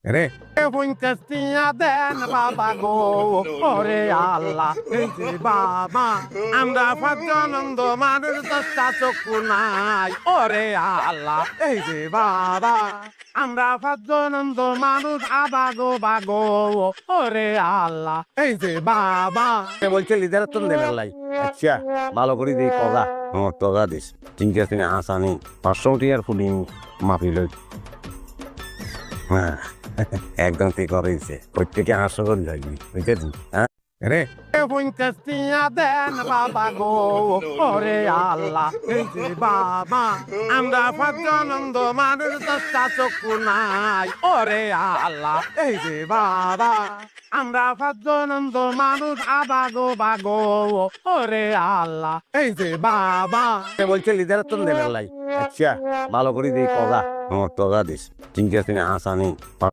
রে পঞ্চাশটিয়া দেন বাবা গো ওরে আল্লাহ এই যে বাবা আমরা পাঁচজনন্দ মানুষ দশটা চক্ষু নাই ওরে আল্লাহ এই যে বাবা আমরা পাঁচজনন্দ মানুষ আবাগো বাগো ওরে আল্লাহ এই যে বাবা বলছে লিডার তো দেবেন লাই আচ্ছা ভালো করে দিই কগা আমার টগা দিস ঠিক আছে আসানি 500 টিয়ার ফুডিং মাফি লই হ্যাঁ একদম ঠিক করেছে প্রত্যেকে হাস্য করে যাবি বুঝেছি হ্যাঁ রে পঞ্চাশটিয়া দেন বাবা গো ওরে আল্লাহ এই যে বাবা আমরা পাঁচজনন্দ মানুষ দশটা চক্ষু নাই ওরে আল্লাহ এই যে বাবা আমরা পাঁচজনন্দ মানুষ আবাগো বাগো ওরে আল্লাহ এই যে বাবা বলছে লিডার তো দেবেন লাই আচ্ছা ভালো করে দিই কগা আমার টগা দিস ঠিক আছে আসানি